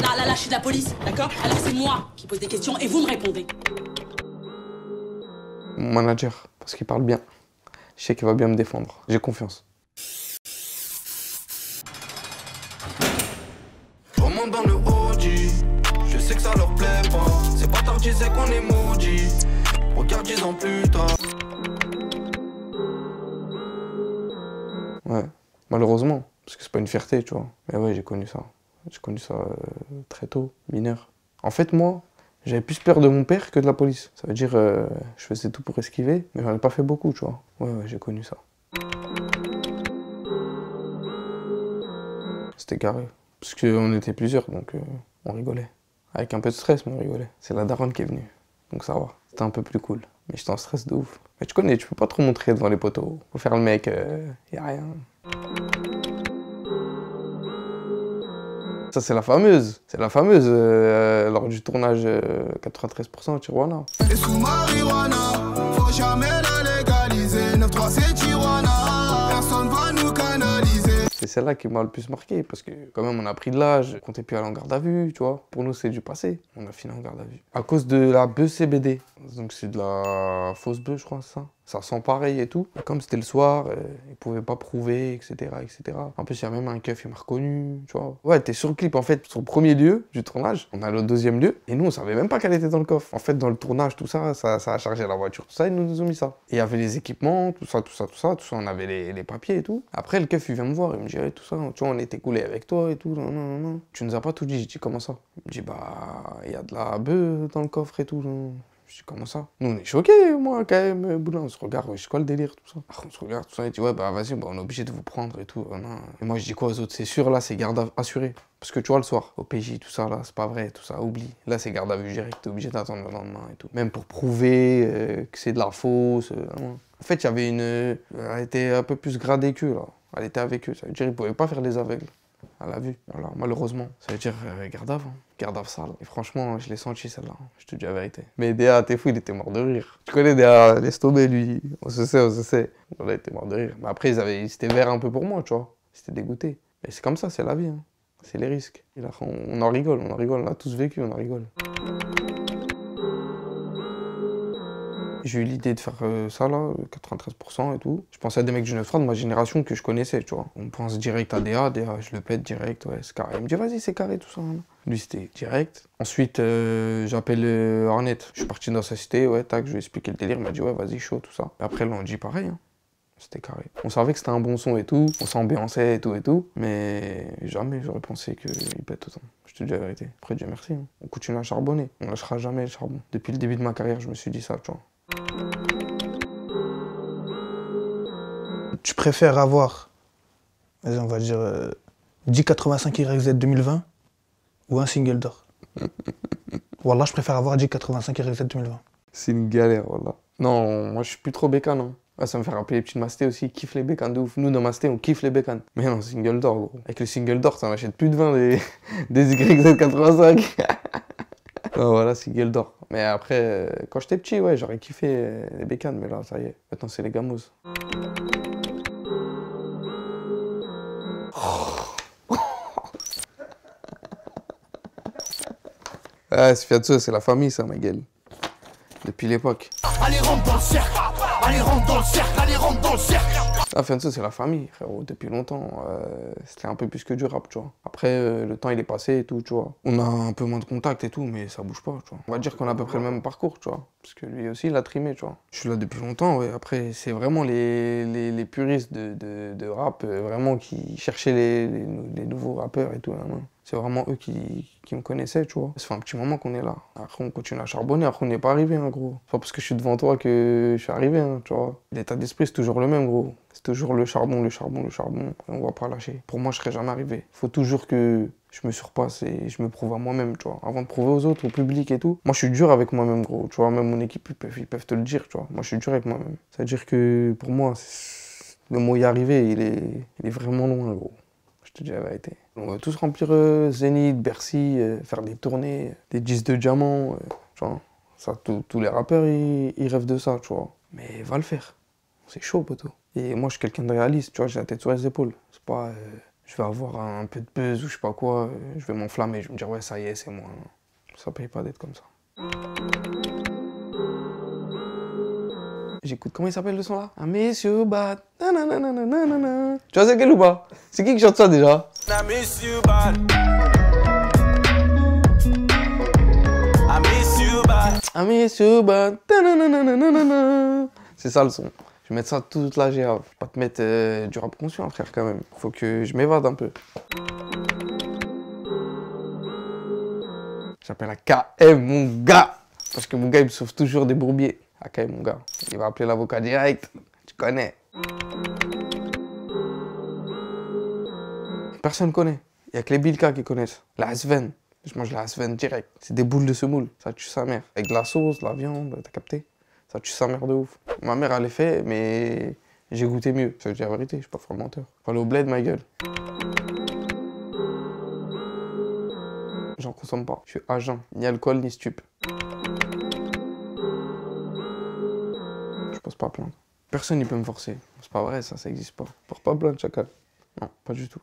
Là, je suis de la police, d'accord? Alors c'est moi qui pose des questions et vous me répondez. Mon manager, parce qu'il parle bien. Je sais qu'il va bien me défendre. J'ai confiance. On monte dans le Audi, je sais que ça leur plaît pas. C'est pas tard, je disais qu'on est maudit. Regarde 10 ans plus tard. Ouais, malheureusement, parce que c'est pas une fierté, tu vois. Mais ouais, j'ai connu ça. J'ai connu ça très tôt, mineur. En fait, moi, j'avais plus peur de mon père que de la police. Ça veut dire, je faisais tout pour esquiver, mais j'en ai pas fait beaucoup, tu vois. Ouais, j'ai connu ça. C'était carré. Parce qu'on était plusieurs, donc on rigolait. Avec un peu de stress, mais on rigolait. C'est la daronne qui est venue, donc ça va. C'était un peu plus cool. Mais j'étais en stress de ouf. Mais tu connais, tu peux pas trop montrer devant les poteaux. Faut faire le mec, y a rien. Ça, c'est la fameuse. C'est la fameuse lors du tournage 93% à Tijuana. Et sous marijuana, faut jamais la légaliser. 9-3 c'est Tijuana, personne va nous canaliser. C'est celle-là qui m'a le plus marqué parce que quand même on a pris de l'âge, on comptait plus aller en garde à vue, tu vois. Pour nous c'est du passé, on a fini en garde à vue. À cause de la bœuf CBD, donc c'est de la fausse bœuf je crois, c'est ça. Ça sent pareil et tout. Et comme c'était le soir, ils pouvaient pas prouver, etc., etc. En plus il y a même un keuf, il m'a reconnu, tu vois. Ouais, t'es sur le clip en fait, sur le premier lieu du tournage, on a le deuxième lieu, et nous on savait même pas qu'elle était dans le coffre. En fait dans le tournage, tout ça, ça a chargé la voiture, tout ça, ils nous ont mis ça. Et il y avait les équipements, tout ça, on avait les papiers et tout. Après le keuf il vient me voir, il me dit hey, tout ça, tu vois, on était coulé avec toi et tout, non. Tu nous as pas tout dit, je dis comment ça? Il me dit bah, il y a de la bœuf dans le coffre et tout. Je dis comment ça? Nous on est choqués, moi quand même, Boulin, on se regarde, c'est quoi le délire, tout ça? Alors, on se regarde, tout ça, il dit ouais bah vas-y, bah, on est obligé de vous prendre et tout. Et moi je dis quoi aux autres? C'est sûr là, c'est garde assurée. Parce que tu vois le soir, au PJ, tout ça là, c'est pas vrai, tout ça, oublie. Là c'est garde à vue direct, t'es obligé d'attendre le lendemain et tout. Même pour prouver que c'est de la fausse. En fait, il y avait une... Elle était un peu plus gradée qu'eux là. Elle était avec eux, ça veut dire qu'ils pouvaient pas faire les aveugles. Elle a vu, voilà, malheureusement. Ça veut dire garde à vue, garde à sale. Et franchement, je l'ai senti celle-là, je te dis la vérité. Mais Déa, t'es fou, il était mort de rire. Tu connais Déa, laisse tomber lui, on se sait. Voilà, il était mort de rire. Mais après, ils étaient verts un peu pour moi, tu vois. Ils étaient dégoûtés. Mais c'est comme ça, c'est la vie, hein. C'est les risques. Et là, on en rigole, on a tous vécu, on en rigole. J'ai eu l'idée de faire ça là, 93% et tout. Je pensais à des mecs du 9-3 de ma génération que je connaissais, tu vois. On pense direct à Déa, je le pète direct, ouais, c'est carré. Il me dit vas-y, c'est carré tout ça. Hein. Lui c'était direct. Ensuite, j'appelle Arnett. Je suis parti dans sa cité, ouais, tac, je lui ai expliqué le délire. Il m'a dit ouais, vas-y, chaud, tout ça. Et après, là, on dit pareil, hein. C'était carré. On savait que c'était un bon son et tout, on s'ambiançait et tout, mais jamais j'aurais pensé qu'il pète autant. Je te dis la vérité. Après, Dieu merci, hein. On continue à charbonner. On lâchera jamais le charbon. Depuis le début de ma carrière, je me suis dit ça, tu vois. Tu préfères avoir, vas-y, on va dire, 1085YZ 2020 ou un single d'or? Wallah, je préfère avoir 1085YZ 2020. C'est une galère, voilà. Non, moi je suis plus trop bécane, non. Ah, ça me fait rappeler les petites mastés aussi, ils kiffent les bécanes de ouf. Nous, dans Masté, on kiffe les bécanes. Mais non, single d'or, gros. Avec le single d'or, t'en achètes plus de 20 des YZ85. Non, voilà, single d'or. Mais après, quand j'étais petit, ouais, j'aurais kiffé les bécanes, mais là, ça y est. Maintenant, c'est les gamos. Ah, Sfiatso, c'est la famille, ça, ma gueule. Depuis l'époque. Allez, rentre dans le cercle. Allez, rentre dans le cercle. Allez, rentre dans le cercle. Ah, Fianso, c'est la famille, frérot, depuis longtemps. C'était un peu plus que du rap, tu vois. Après, le temps, il est passé et tout, tu vois. On a un peu moins de contact et tout, mais ça bouge pas, tu vois. On va dire qu'on a à peu près le même parcours, tu vois. Parce que lui aussi, il a trimé, tu vois. Je suis là depuis longtemps, ouais. Après, c'est vraiment les puristes de rap, vraiment, qui cherchaient les nouveaux rappeurs et tout, hein. C'est vraiment eux qui me connaissaient, tu vois. Ça fait un petit moment qu'on est là. Après, on continue à charbonner. Après, on n'est pas arrivé, hein, gros. C'est pas parce que je suis devant toi que je suis arrivé, hein, tu vois. L'état d'esprit, c'est toujours le même, gros. C'est toujours le charbon. Et on va pas lâcher. Pour moi, je serais jamais arrivé. Faut toujours que je me surpasse et je me prouve à moi-même, tu vois. Avant de prouver aux autres, au public et tout. Moi, je suis dur avec moi-même, gros. Tu vois, même mon équipe, ils peuvent te le dire, tu vois. Moi, je suis dur avec moi-même. C'est-à-dire que, pour moi, le mot y arriver, il est vraiment loin, gros. Je te dis la vérité. On va tous remplir Zénith, Bercy, faire des tournées, des disques de diamants, tu vois. Ça, tous les rappeurs, ils rêvent de ça, tu vois. Mais va le faire. C'est chaud, poteau. Et moi, je suis quelqu'un de réaliste, tu vois, j'ai la tête sur les épaules. C'est pas je vais avoir un peu de buzz ou je sais pas quoi, je vais m'enflammer, je vais me dire ouais ça y est, c'est moi. Ça paye pas d'être comme ça. J'écoute, comment il s'appelle le son là? I miss you bad. Nananananana. Tu vois c'est quel ou pas? C'est qui chante ça déjà? I miss you bad. I miss you bad. I miss you bad. Nananananana. C'est ça le son. Je vais mettre ça toute la GA. Je vais pas te mettre du rap conscient frère quand même. Faut que je m'évade un peu. J'appelle AKM mon gars. Parce que mon gars il me sauve toujours des bourbiers. AKM mon gars. Il va appeler l'avocat direct. Tu connais. Personne connaît. Il n'y a que les Bilka qui connaissent. La Asven. Je mange la Asven direct. C'est des boules de semoule. Ça tue sa mère. Avec de la sauce, de la viande, t'as capté? Ça tue sa mère de ouf. Ma mère elle les fait, mais j'ai goûté mieux. Ça, je dis la vérité, je suis pas trop menteur. Faut aller au bled, ma gueule. J'en consomme pas. Je suis agent. Ni alcool, ni stup. Je pose pas plainte. Personne n'y peut me forcer. C'est pas vrai, ça existe pas. Porte pas plainte, chacal. Non, pas du tout.